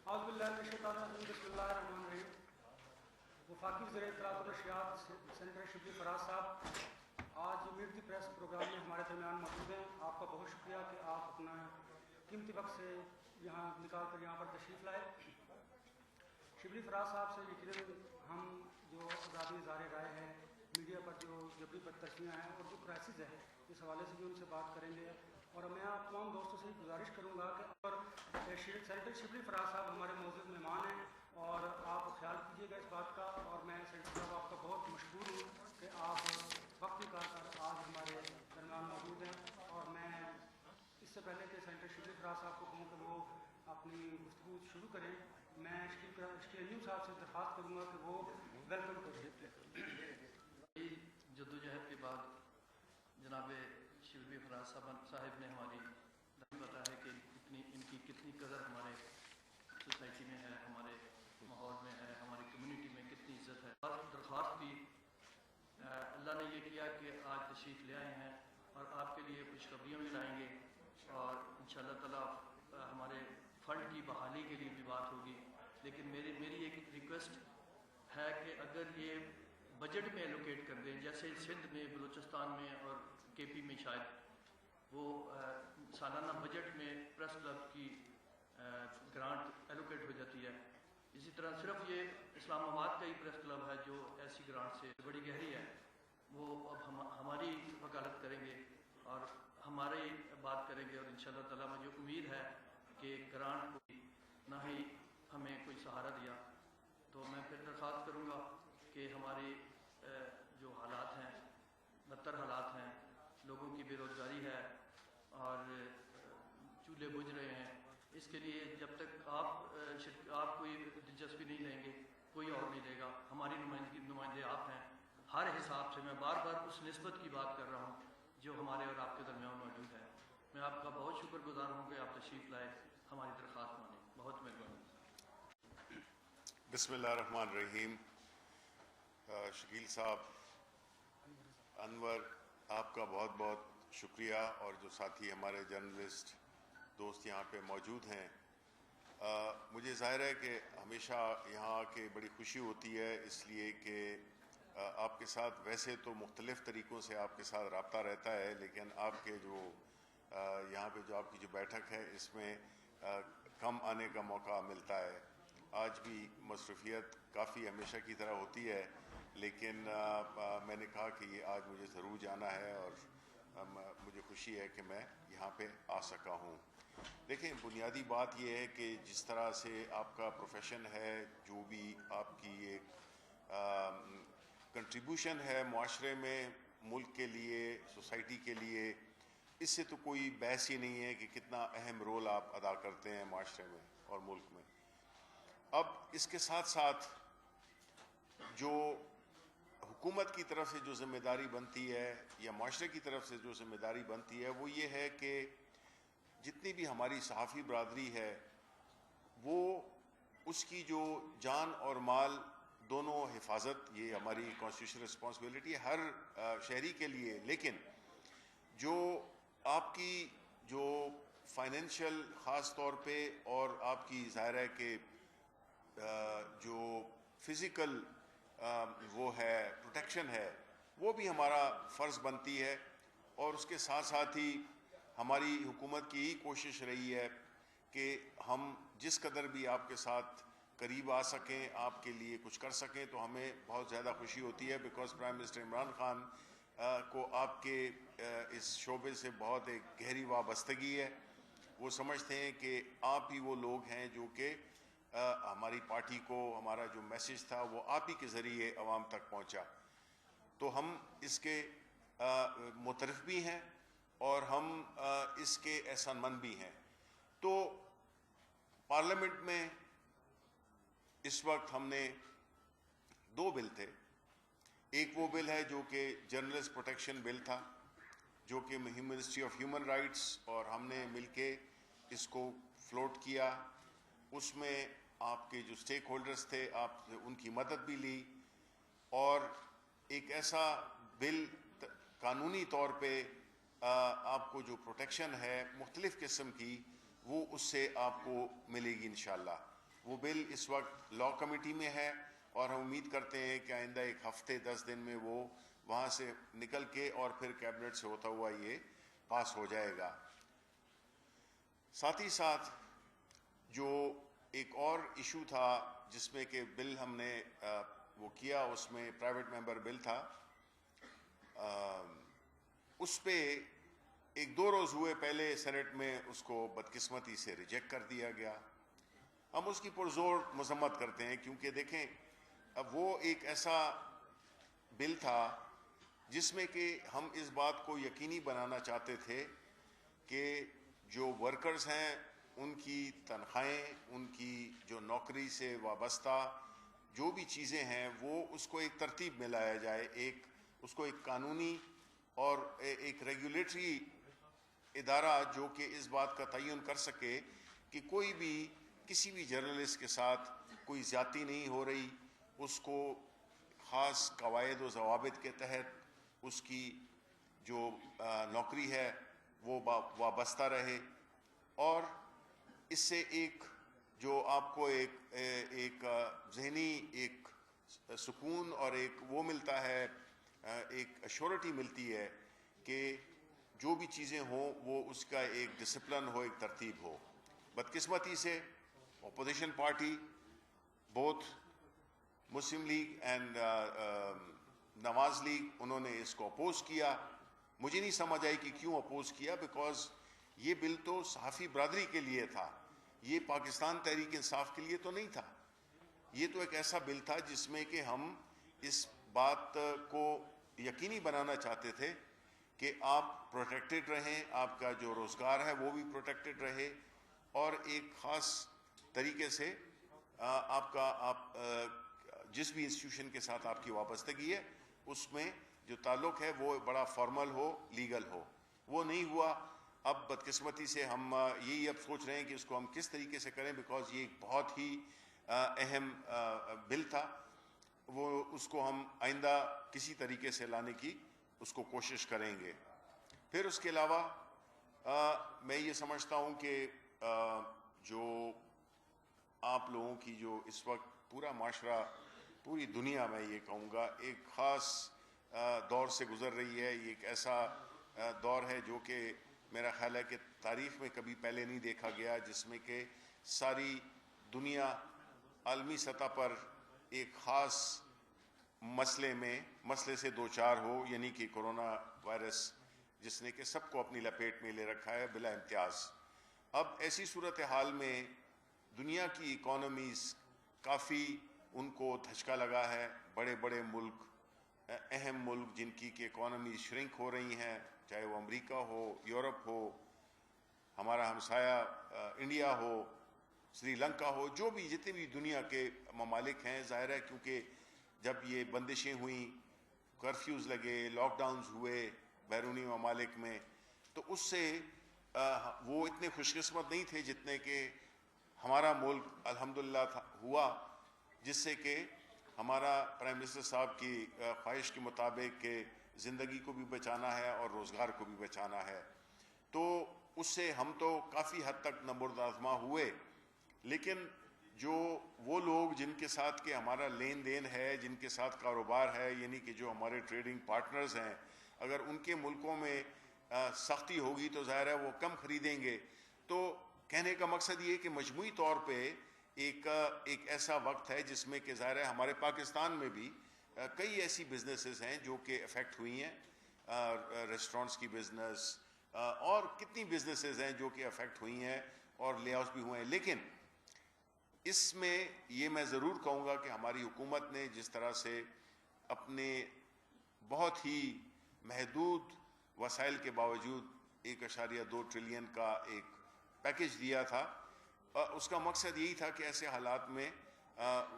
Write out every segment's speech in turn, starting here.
اعوذ باللہ من الشیطان الرجیم بسم اللہ الرحمن الرحیم. وفاقی وزیر اطلاعات و نشریات سینیٹر شبلی فراز صاحب آج میٹ دی پریس پروگرام میں ہمارے درمیان موجود ہیں. آپ کا بہت شکریہ کہ آپ اپنا قیمتی وقت سے یہاں نکال کر یہاں پر تشریف لائے. شبلی فراز صاحب سے یقیناً ہم جو آزادی اظہار رائے ہے، میڈیا پر جو جبری بدترسیاں ہیں اور جو کرائسس ہے، اس حوالے سے بھی ان سے بات کریں گے. اور میں آپ تمام دوستوں سے گزارش کروں گا کہ اور سینیٹر شبلی فراز صاحب ہمارے موجود مہمان ہیں اور آپ خیال کیجیے گا اس بات کا. اور میں سینیٹر صاحب آپ کا بہت مشکور ہوں کہ آپ وقت نکال کر آج ہمارے درمیان موجود ہیں. اور میں اس سے پہلے کہ سینیٹر شبلی فراز صاحب کو کہوں کہ وہ اپنی گفتگو شروع کریں، میں شکیل صاحب سے درخواست کروں گا کہ وہ ویلکم کریں. جدوجہد کے بعد جناب شبلی فراز صاحب نے ہماری پتا ہے کہ ان کی کتنی قدر ہمارے سوسائٹی میں ہے، ہمارے ماحول میں ہے، ہماری کمیونٹی میں کتنی عزت ہے. اور درخواست بھی اللہ نے یہ کیا کہ آج تشریف لے آئے ہیں اور آپ کے لیے خوشخبریاں بھی لائیں گے اور انشاءاللہ تعالی ہمارے فنڈ کی بحالی کے لیے بھی بات ہوگی. لیکن میری ایک ریکویسٹ ہے کہ اگر یہ بجٹ میں ایلوکیٹ کر دیں، جیسے سندھ میں، بلوچستان میں اور کے پی میں شاید وہ سالانہ بجٹ میں پریس کلب کی گرانٹ ایلوکیٹ ہو جاتی ہے. اسی طرح صرف یہ اسلام آباد کا ہی پریس کلب ہے جو ایسی گرانٹ سے بڑی گہری ہے، وہ اب ہماری وکالت کریں گے اور ہماری بات کریں گے. اور انشاءاللہ تعالی مجھے امید ہے کہ گرانٹ کو نہ ہی ہمیں کوئی سہارا دیا. تو میں پھر درخواست کروں گا کہ ہماری جو حالات ہیں، بدتر حالات ہیں، لوگوں کی بے روزگاری ہے اور چولہے بجھ رہے ہیں، اس کے لیے جب تک آپ کوئی دلچسپی نہیں لیں گے کوئی اور نہیں لے گا. ہماری نمائندے آپ ہیں. ہر حساب سے میں بار بار اس نسبت کی بات کر رہا ہوں جو ہمارے اور آپ کے درمیان موجود ہے. میں آپ کا بہت شکر گزار ہوں کہ آپ تشریف لائے، ہماری درخواست مانیں. بہت مہربانی. بسم اللہ الرحمن الرحیم. شکیل صاحب، انور، آپ کا بہت بہت شکریہ، اور جو ساتھی ہمارے جرنلسٹ دوست یہاں پہ موجود ہیں. مجھے ظاہر ہے کہ ہمیشہ یہاں آ کے بڑی خوشی ہوتی ہے، اس لیے کہ آپ کے ساتھ ویسے تو مختلف طریقوں سے آپ کے ساتھ رابطہ رہتا ہے، لیکن آپ کے جو یہاں پہ جو آپ کی جو بیٹھک ہے اس میں کم آنے کا موقع ملتا ہے. آج بھی مصروفیت کافی ہمیشہ کی طرح ہوتی ہے، لیکن میں نے کہا کہ یہ آج مجھے ضرور جانا ہے اور مجھے خوشی ہے کہ میں یہاں پہ آ سکا ہوں. دیکھیں، بنیادی بات یہ ہے کہ جس طرح سے آپ کا پروفیشن ہے، جو بھی آپ کی ایک کنٹریبیوشن ہے معاشرے میں، ملک کے لیے، سوسائٹی کے لیے، اس سے تو کوئی بحث ہی نہیں ہے کہ کتنا اہم رول آپ ادا کرتے ہیں معاشرے میں اور ملک میں. اب اس کے ساتھ ساتھ جو حکومت کی طرف سے جو ذمہ داری بنتی ہے یا معاشرے کی طرف سے جو ذمہ داری بنتی ہے وہ یہ ہے کہ جتنی بھی ہماری صحافی برادری ہے وہ اس کی جو جان اور مال دونوں حفاظت، یہ ہماری کانسٹیٹیوشنل رسپانسبلٹی ہے ہر شہری کے لیے. لیکن جو آپ کی جو فائنینشیل خاص طور پہ اور آپ کی ظاہر ہے کہ جو فزیکل وہ ہے پروٹیکشن ہے، وہ بھی ہمارا فرض بنتی ہے. اور اس کے ساتھ ساتھ ہی ہماری حکومت کی یہی کوشش رہی ہے کہ ہم جس قدر بھی آپ کے ساتھ قریب آ سکیں، آپ کے لیے کچھ کر سکیں، تو ہمیں بہت زیادہ خوشی ہوتی ہے. Because prime minister Imran Khan کو آپ کے اس شعبے سے بہت ایک گہری وابستگی ہے. وہ سمجھتے ہیں کہ آپ ہی وہ لوگ ہیں جو کہ ہماری پارٹی کو، ہمارا جو میسج تھا وہ آپ ہی کے ذریعے عوام تک پہنچا. تو ہم اس کے مترف بھی ہیں اور ہم اس کے احسان مند بھی ہیں. تو پارلیمنٹ میں اس وقت ہم نے 2 بل تھے. ایک وہ بل ہے جو کہ جرنلسٹ پروٹیکشن بل تھا، جو کہ منسٹری آف ہیومن رائٹس اور ہم نے مل کے اس کو فلوٹ کیا. اس میں آپ کے جو سٹیک ہولڈرز تھے، آپ نے ان کی مدد بھی لی، اور ایک ایسا بل قانونی طور پہ آپ کو جو پروٹیکشن ہے مختلف قسم کی، وہ اس سے آپ کو ملے گی انشاءاللہ. وہ بل اس وقت لا کمیٹی میں ہے اور ہم امید کرتے ہیں کہ آئندہ 1 ہفتے 10 دن میں وہ وہاں سے نکل کے اور پھر کیبنٹ سے ہوتا ہوا یہ پاس ہو جائے گا۔ ساتھ ہی ساتھ جو ایک اور ایشو تھا جس میں کہ بل ہم نے وہ کیا، اس میں پرائیویٹ ممبر بل تھا، اس پہ 1-2 روز ہوئے پہلے سینٹ میں اس کو بدقسمتی سے ریجیکٹ کر دیا گیا۔ ہم اس کی پرزور مذمت کرتے ہیں کیونکہ دیکھیں اب وہ ایک ایسا بل تھا جس میں کہ ہم اس بات کو یقینی بنانا چاہتے تھے کہ جو ورکرز ہیں ان کی تنخواہیں، ان کی جو نوکری سے وابستہ جو بھی چیزیں ہیں وہ اس کو ایک ترتیب میں لایا جائے، اس کو ایک قانونی اور ایک ریگولیٹری ادارہ جو کہ اس بات کا تعین کر سکے کہ کوئی بھی کسی بھی جرنلسٹ کے ساتھ کوئی زیادتی نہیں ہو رہی، اس کو خاص قواعد و ضوابط کے تحت اس کی جو نوکری ہے وہ وابستہ رہے، اور اس سے ایک جو آپ کو ایک ذہنی ایک سکون اور ایک وہ ملتا ہے، ایک ایشورٹی ملتی ہے کہ جو بھی چیزیں ہوں وہ اس کا ایک ڈسپلن ہو، ایک ترتیب ہو۔ بدقسمتی سے opposition party both Muslim league and Nawaz league انہوں نے اس کو اپوز کیا۔ مجھے نہیں سمجھ آئی کہ کیوں اپوز کیا، بیکاز یہ بل تو صحافی برادری کے لیے تھا، یہ پاکستان تحریک انصاف کے لیے تو نہیں تھا۔ یہ تو ایک ایسا بل تھا جس میں کہ ہم اس بات کو یقینی بنانا چاہتے تھے کہ آپ پروٹیکٹڈ رہیں، آپ کا جو روزگار ہے وہ بھی پروٹیکٹڈ رہے، اور ایک خاص طریقے سے آپ جس بھی انسٹیٹیوشن کے ساتھ آپ کی وابستگی ہے اس میں جو تعلق ہے وہ بڑا فارمل ہو، لیگل ہو۔ وہ نہیں ہوا۔ اب بدقسمتی سے ہم یہی اب سوچ رہے ہیں کہ اس کو ہم کس طریقے سے کریں، بیکاز یہ ایک بہت ہی اہم بل تھا، وہ اس کو ہم آئندہ کسی طریقے سے لانے کی اس کو کوشش کریں گے۔ پھر اس کے علاوہ میں یہ سمجھتا ہوں کہ جو آپ لوگوں کی جو اس وقت پورا معاشرہ، پوری دنیا میں یہ کہوں گا ایک خاص دور سے گزر رہی ہے، یہ ایک ایسا دور ہے جو کہ میرا خیال ہے کہ تاریخ میں کبھی پہلے نہیں دیکھا گیا، جس میں کہ ساری دنیا عالمی سطح پر ایک خاص مسئلے سے دوچار ہو، یعنی کہ کورونا وائرس جس نے کہ سب کو اپنی لپیٹ میں لے رکھا ہے بلا امتیاز۔ اب ایسی صورتحال میں دنیا کی اکانومیز کافی ان کو دھچکا لگا ہے، بڑے بڑے ملک، اہم ملک جن کی کہ اکانومیز شرنک ہو رہی ہیں، چاہے وہ امریکہ ہو، یورپ ہو، ہمارا ہمسایہ انڈیا ہو، سری لنکا ہو، جو بھی جتنے بھی دنیا کے ممالک ہیں، ظاہر ہے کیونکہ جب یہ بندشیں ہوئیں، کرفیوز لگے، لاک ڈاؤنز ہوئے بیرونی ممالک میں، تو اس سے وہ اتنے خوش قسمت نہیں تھے جتنے کہ ہمارا ملک الحمدللہ ہوا، جس سے کہ ہمارا پرائم منسٹر صاحب کی خواہش کے مطابق کہ زندگی کو بھی بچانا ہے اور روزگار کو بھی بچانا ہے، تو اس سے ہم تو کافی حد تک نبردآزما ہوئے۔ لیکن جو وہ لوگ جن کے ساتھ کہ ہمارا لین دین ہے، جن کے ساتھ کاروبار ہے، یعنی کہ جو ہمارے ٹریڈنگ پارٹنرز ہیں، اگر ان کے ملکوں میں سختی ہوگی تو ظاہر ہے وہ کم خریدیں گے۔ تو کہنے کا مقصد یہ ہے کہ مجموعی طور پہ ایک ایسا وقت ہے جس میں کہ ظاہر ہے ہمارے پاکستان میں بھی کئی ایسی بزنسز ہیں جو کہ افیکٹ ہوئی ہیں، ریسٹورنٹس کی بزنس اور کتنی بزنسز ہیں جو کہ افیکٹ ہوئی ہیں اور لے آؤٹس بھی ہوئے ہیں۔ لیکن اس میں یہ میں ضرور کہوں گا کہ ہماری حکومت نے جس طرح سے اپنے بہت ہی محدود وسائل کے باوجود 1.2 ٹریلین کا ایک پیکج دیا تھا، اس کا مقصد یہی تھا کہ ایسے حالات میں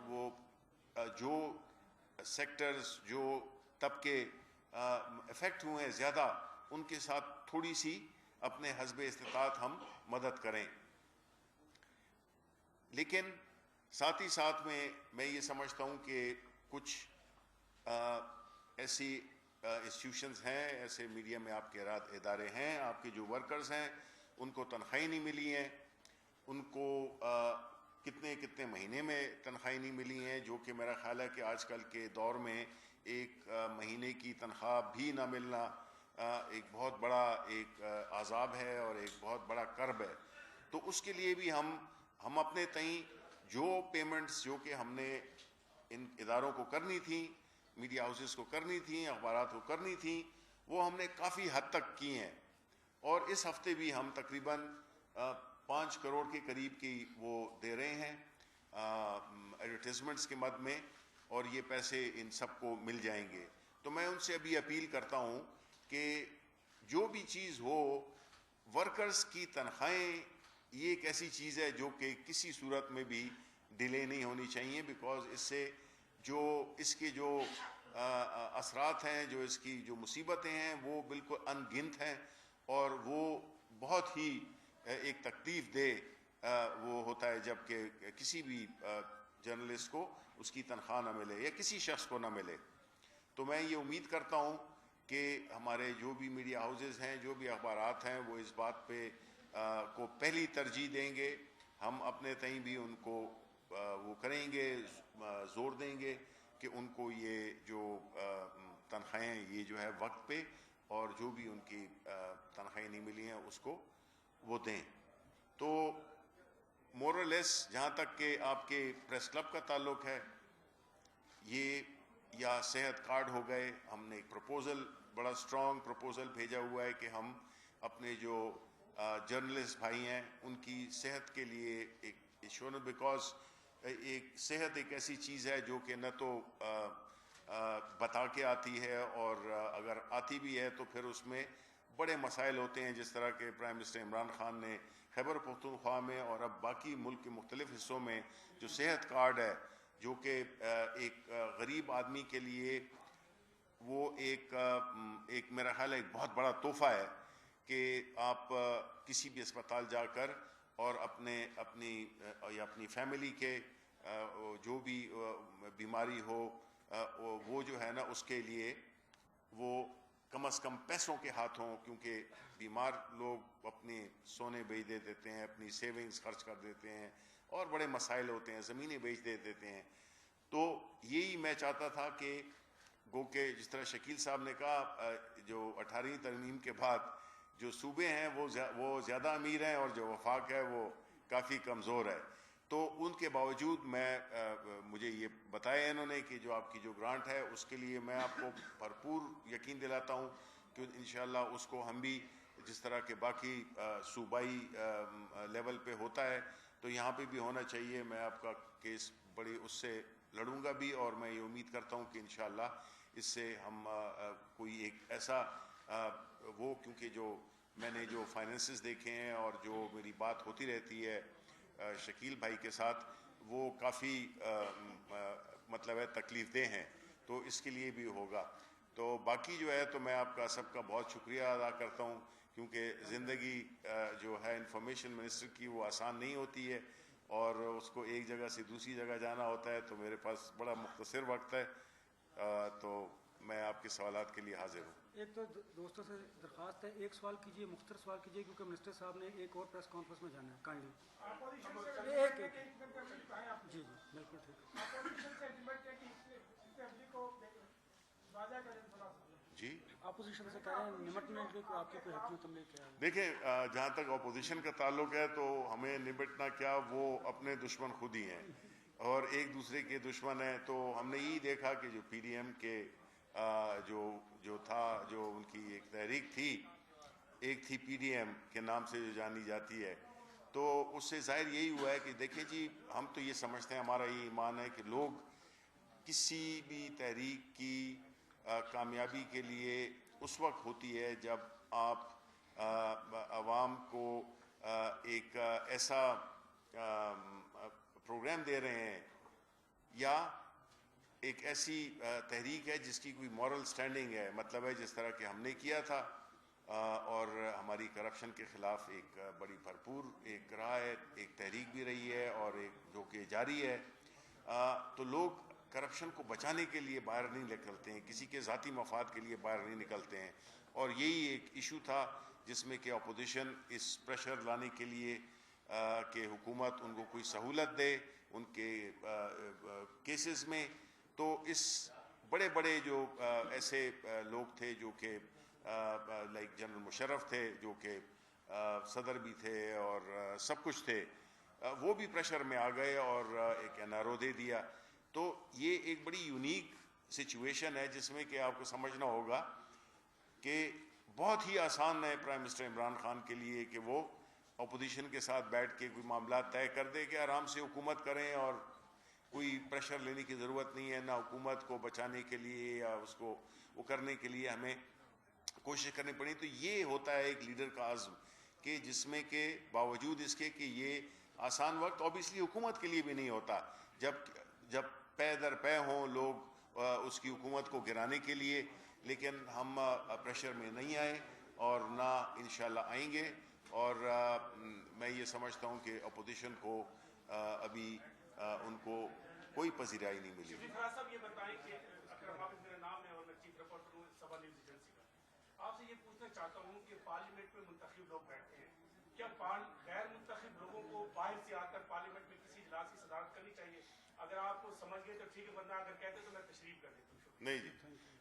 وہ جو سیکٹرز، جو طبقے افیکٹ ہوئے ہیں زیادہ، ان کے ساتھ تھوڑی سی اپنے حسب استطاعت ہم مدد کریں۔ لیکن ساتھ ہی ساتھ میں یہ سمجھتا ہوں کہ کچھ ایسی انسٹیٹیوشنز ہیں، ایسے میڈیا میں آپ کے ادارے ہیں، آپ کے جو ورکرز ہیں ان کو تنخواہیں نہیں ملی ہیں، ان کو کتنے کتنے مہینے میں تنخواہیں نہیں ملی ہیں، جو کہ میرا خیال ہے کہ آج کل کے دور میں ایک مہینے کی تنخواہ بھی نہ ملنا ایک بہت بڑا ایک عذاب ہے اور ایک بہت بڑا کرب ہے. تو اس کے لیے بھی ہم اپنے تئیں جو پیمنٹس جو کہ ہم نے ان اداروں کو کرنی تھیں، میڈیا ہاؤسز کو کرنی تھیں، اخبارات کو کرنی تھیں، وہ ہم نے کافی حد تک کی ہیں. اور اس ہفتے بھی ہم تقریباً 5 کروڑ کے قریب کی وہ دے رہے ہیں ایڈورٹیزمنٹس کے مد میں، اور یہ پیسے ان سب کو مل جائیں گے. تو میں ان سے ابھی اپیل کرتا ہوں کہ جو بھی چیز ہو، ورکرز کی تنخواہیں یہ ایک ایسی چیز ہے جو کہ کسی صورت میں بھی ڈیلے نہیں ہونی چاہیے، بیکاز اس سے جو اس کے جو اثرات ہیں، جو اس کی جو مصیبتیں ہیں، وہ بالکل ان گنت ہیں، اور وہ بہت ہی ایک تکلیف دہ وہ ہوتا ہے جب کہ کسی بھی جرنلسٹ کو اس کی تنخواہ نہ ملے یا کسی شخص کو نہ ملے. تو میں یہ امید کرتا ہوں کہ ہمارے جو بھی میڈیا ہاؤسز ہیں، جو بھی اخبارات ہیں، وہ اس بات پہ کو پہلی ترجیح دیں گے. ہم اپنے تئیں بھی ان کو وہ کریں گے، زور دیں گے کہ ان کو یہ جو تنخواہیں یہ جو ہے وقت پہ، اور جو بھی ان کی تنخواہیں نہیں ملی ہیں اس کو وہ دیں. تو مورلیس جہاں تک کہ آپ کے پریس کلب کا تعلق ہے، یہ یا صحت کارڈ ہو گئے، ہم نے ایک پروپوزل، بڑا اسٹرانگ پروپوزل بھیجا ہوا ہے کہ ہم اپنے جو جرنلسٹ بھائی ہیں ان کی صحت کے لیے ایک ایشورنس، بیکاز ایک صحت ایک ایسی چیز ہے جو کہ نہ تو بتا کے آتی ہے، اور اگر آتی بھی ہے تو پھر اس میں بڑے مسائل ہوتے ہیں، جس طرح کہ پرائم منسٹر عمران خان نے خیبر پختونخوا میں اور اب باقی ملک کے مختلف حصوں میں جو صحت کارڈ ہے، جو کہ ایک غریب آدمی کے لیے وہ ایک میرا خیال ہے ایک بہت بڑا تحفہ ہے کہ آپ کسی بھی اسپتال جا کر اور اپنی فیملی کے جو بھی بیماری ہو، وہ جو ہے نا اس کے لیے وہ کم از کم پیسوں کے ہاتھ ہوں، کیونکہ بیمار لوگ اپنے سونے بیچ دے دیتے ہیں، اپنی سیونگز خرچ کر دیتے ہیں، اور بڑے مسائل ہوتے ہیں، زمینیں بیچ دے دیتے ہیں. تو یہی میں چاہتا تھا کہ گو کہ جس طرح شکیل صاحب نے کہا، جو 18ویں ترمیم کے بعد جو صوبے ہیں وہ زیادہ امیر ہیں اور جو وفاق ہے وہ کافی کمزور ہے. تو ان کے باوجود مجھے یہ بتایا انہوں نے کہ جو آپ کی جو گرانٹ ہے اس کے لیے میں آپ کو بھرپور یقین دلاتا ہوں کہ انشاءاللہ اس کو ہم بھی جس طرح کے باقی صوبائی لیول پہ ہوتا ہے تو یہاں پہ بھی ہونا چاہیے. میں آپ کا کیس بڑی اس سے لڑوں گا بھی، اور میں یہ امید کرتا ہوں کہ انشاءاللہ اس سے ہم کوئی ایک ایسا وہ، کیونکہ جو میں نے جو فائنینسز دیکھے ہیں اور جو میری بات ہوتی رہتی ہے شکیل بھائی کے ساتھ، وہ کافی مطلب ہے تکلیف دہ ہیں، تو اس کے لیے بھی ہوگا. تو باقی جو ہے تو میں آپ کا سب کا بہت شکریہ ادا کرتا ہوں، کیونکہ زندگی جو ہے انفارمیشن منسٹر کی وہ آسان نہیں ہوتی ہے، اور اس کو ایک جگہ سے دوسری جگہ جانا ہوتا ہے، تو میرے پاس بڑا مختصر وقت ہے، تو میں آپ کے سوالات کے لیے حاضر ہوں. ایک تو دوستوں سے درخواست ہے، ایک سوال کیجیے، مختصر سوال کیجیے، کیونکہ منسٹر صاحب نے ایک اور پریس کانفرنس میں جانا ہے. کائنڈلی جی بالکل ٹھیک. جی اپوزیشن سے کہہ رہے ہیں نمٹنے کے لیے آپ کی کوئی حکمت عملی کیا ہے؟ دیکھیں، جہاں تک اپوزیشن کا تعلق ہے تو ہمیں نمٹنا کیا، وہ اپنے دشمن خود ہی ہیں اور ایک دوسرے کے دشمن ہیں. تو ہم نے یہی دیکھا کہ جو پی ڈی ایم کے جو تھا، جو ان کی ایک تحریک تھی، ایک تھی پی ڈی ایم کے نام سے جو جانی جاتی ہے، تو اس سے ظاہر یہی ہوا ہے کہ دیکھیں جی، ہم تو یہ سمجھتے ہیں، ہمارا یہ ایمان ہے کہ لوگ کسی بھی تحریک کی کامیابی کے لیے اس وقت ہوتی ہے جب آپ عوام کو ایک ایسا پروگرام دے رہے ہیں یا ایک ایسی تحریک ہے جس کی کوئی مورل سٹینڈنگ ہے. مطلب ہے جس طرح کہ ہم نے کیا تھا، اور ہماری کرپشن کے خلاف ایک بڑی بھرپور ایک رہا ہے، ایک تحریک بھی رہی ہے اور ایک جو کہ جاری ہے. تو لوگ کرپشن کو بچانے کے لیے باہر نہیں نکلتے ہیں، کسی کے ذاتی مفاد کے لیے باہر نہیں نکلتے ہیں، اور یہی ایک ایشو تھا جس میں کہ اپوزیشن اس پریشر لانے کے لیے کہ حکومت ان کو کوئی سہولت دے ان کے کیسز میں. تو اس بڑے بڑے جو ایسے لوگ تھے جو کہ لائک جنرل مشرف تھے جو کہ صدر بھی تھے اور سب کچھ تھے, وہ بھی پریشر میں آ گئے اور ایک این آر او دے دیا. تو یہ ایک بڑی یونیک سچویشن ہے جس میں کہ آپ کو سمجھنا ہوگا کہ بہت ہی آسان ہے پرائم منسٹر عمران خان کے لیے کہ وہ اپوزیشن کے ساتھ بیٹھ کے کوئی معاملات طے کر دے کہ آرام سے حکومت کریں اور کوئی پریشر لینے کی ضرورت نہیں ہے, نہ حکومت کو بچانے کے لیے یا اس کو وہ کرنے کے لیے ہمیں کوشش کرنی پڑی. تو یہ ہوتا ہے ایک لیڈر کا عزم کہ جس میں کہ باوجود اس کے کہ یہ آسان وقت اوبیسلی حکومت کے لیے بھی نہیں ہوتا جب پے در پے ہوں لوگ اس کی حکومت کو گرانے کے لیے, لیکن ہم پریشر میں نہیں آئے اور نہ انشاءاللہ آئیں گے. اور میں یہ سمجھتا ہوں کہ اپوزیشن کو ابھی ان کو کوئی پذیرائی نہیں ملی. صاحب یہ بتائیں کہ اکرم حافظ میرا نام ہے اور میں چیف رپورٹر ہوں سبا نیوز ایجنسی کا. آپ سے یہ پوچھنا چاہتا ہوں کہ پارلیمنٹ میں منتخب لوگ بیٹھتے ہیں, کیا غیر منتخب لوگوں کو باہر سے آ کر پارلیمنٹ میں کسی اجلاس کی صدارت کرنی چاہیے؟ اگر آپ کو سمجھ گئے تو ٹھیک ہے, ورنہ اگر کہتے تو میں تشریف کر دیتا ہوں. نہیں جی,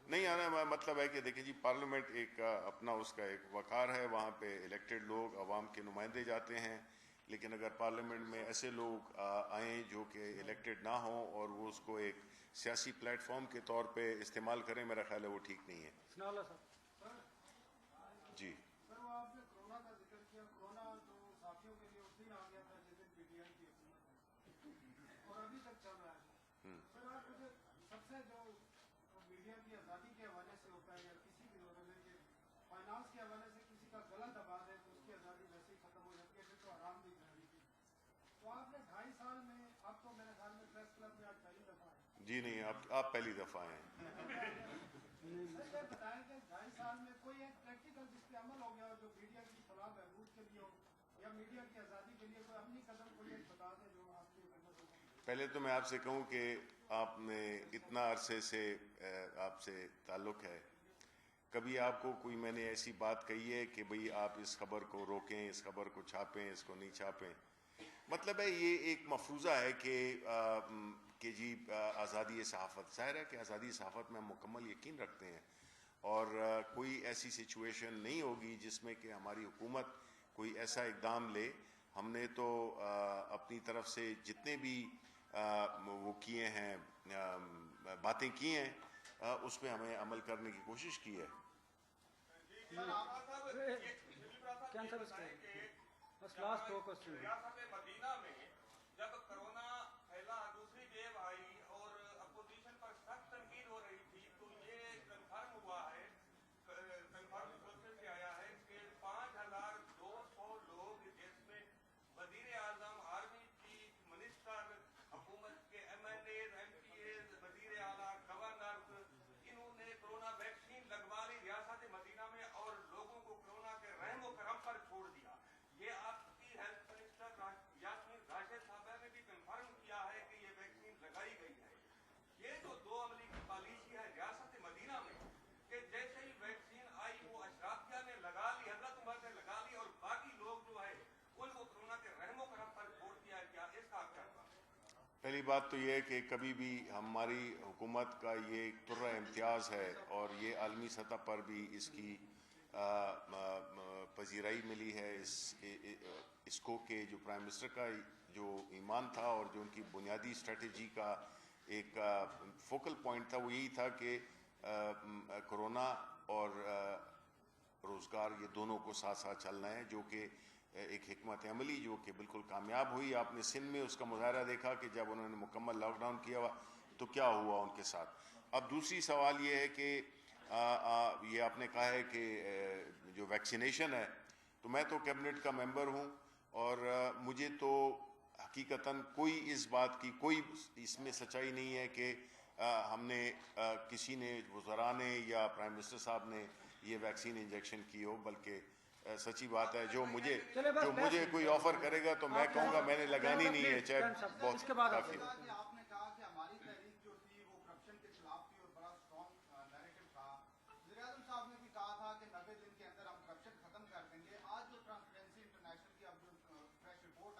نہیں آنا مطلب ہے کہ دیکھیں جی پارلیمنٹ ایک اپنا اس کا ایک وقار ہے, وہاں پہ الیکٹڈ لوگ عوام کے نمائندے جاتے ہیں. لیکن اگر پارلیمنٹ میں ایسے لوگ آئیں جو کہ الیکٹڈ نہ ہوں اور وہ اس کو ایک سیاسی پلیٹ فارم کے طور پہ استعمال کریں, میرا خیال ہے وہ ٹھیک نہیں ہے. جی سر, وہ آپ نے کرونا کا ذکر کیا. کرونا تو صحافیوں کے لیے اس دن آ گیا تھا جس دن پی ٹی آئی کی حکومت ہے اور ابھی تک چل رہا ہے. سر آپ مجھے سب سے جو میڈیا کی آزادی کے حوالے سے ہوتا ہے یا کسی بھی زمانے کے فائنانس کے حوالے سے کسی کا غلط دبا ہے تو اس کی آزادی ویسے ہی ختم ہو جاتی ہے, پھر تو آرام بھی کرنی تھی. تو آپ نے 2.5 سال میں, اب تو میرے خیال میں پریس کلب میں آج پہلی دفعہ ہے. جی نہیں, آپ پہلی دفعہ آئے ہیں. سر یہ بتائیں کہ 2.5 سال میں کوئی ایک پریکٹیکل جس پہ عمل ہو گیا جو میڈیا کی فلاح بہبود کے لیے ہو یا میڈیا کی آزادی کے لیے کوئی عملی قدم کوئی ایک بتا دیں جو آپ کی حکومت ہو. پہلے تو میں آپ سے کہوں کہ آپ نے اتنا عرصے سے آپ سے تعلق ہے, کبھی آپ کو کوئی میں نے ایسی بات کہی ہے کہ بھئی آپ اس خبر کو روکیں, اس خبر کو چھاپیں, اس کو نہیں چھاپیں؟ مطلب ہے یہ ایک مفروضہ ہے کہ جی آزادی صحافت, ظاہر ہے کہ آزادی صحافت میں ہم مکمل یقین رکھتے ہیں اور کوئی ایسی سچویشن نہیں ہوگی جس میں کہ ہماری حکومت کوئی ایسا اقدام لے. ہم نے تو اپنی طرف سے جتنے بھی وہ کیے ہیں باتیں کی ہیں اس پہ ہمیں عمل کرنے کی کوشش کی ہے. مدینہ میں جب کرونا پھیلا, دوسری ویو آئی اور اپوزیشن پر سخت تنقید ہو رہی تھی, تو یہ کنفرم ہوا ہے, کنفرم سورسز سے آیا ہے کہ 5,200 لوگ جس میں وزیر اعظم, آرمی چیف منسٹر, حکومت کے M N As, M P As, وزیر اعلیٰ, گورنر, انہوں نے کرونا ویکسین لگوا لی ریاست مدینہ میں اور لوگوں کو کرونا کے رحم و کرم پر چھوڑ دیا. یہ آپ کی ہیلتھ منسٹر یاسمین راشد صاحبہ نے بھی کنفرم کیا ہے کہ یہ ویکسین لگائی گئی ہے. یہ جو دو عملی کی پالیسی ہے ریاست مدینہ میں کہ جیسے ہی ویکسین آئی وہ اشرافیہ نے لگا لی, حضرت عمر نے لگا لی اور باقی لوگ جو ہے ان کو کرونا کے رحم و کرم پر چھوڑ دیا ہے, کیا اس کا کیا تھا؟ پہلی بات تو یہ ہے کہ کبھی بھی ہماری حکومت کا یہ ایک طرح امتیاز ہے اور یہ عالمی سطح پر بھی اس کی پذیرائی ملی ہے اس کو کہ جو پرائم منسٹر کا جو ایمان تھا اور جو ان کی بنیادی اسٹریٹجی کا ایک فوکل پوائنٹ تھا وہ یہی تھا کہ کرونا اور روزگار یہ دونوں کو ساتھ ساتھ چلنا ہے, جو کہ ایک حکمت عملی جو کہ بالکل کامیاب ہوئی. آپ نے سندھ میں اس کا مظاہرہ دیکھا کہ جب انہوں نے مکمل لاک ڈاؤن کیا ہوا تو کیا ہوا ان کے ساتھ. اب دوسری سوال یہ ہے کہ یہ آپ نے کہا ہے کہ جو ویکسینیشن ہے, تو میں تو کیبنٹ کا ممبر ہوں اور مجھے تو حقیقتاً کوئی اس بات کی کوئی اس میں سچائی نہیں ہے کہ ہم نے کسی نے وزراء نے یا پرائم منسٹر صاحب نے یہ ویکسین انجیکشن کی ہو, بلکہ سچی بات ہے جو مجھے کوئی آفر کرے گا تو میں کہوں گا میں نے لگانی نہیں ہے, چاہے بہت کافی. آپ نے کہا کہ ہماری تحریک جو تھی وہ کرپشن کے خلاف تھی اور بڑا اسٹرانگ نیریٹو تھا. وزیر اعظم صاحب نے بھی کہا تھا کہ 90 دن کے اندر ہم کرپشن ختم کر دیں گے. آج جو ٹرانسپیرنسی انٹرنیشنل کی اب جو فریش رپورٹ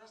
10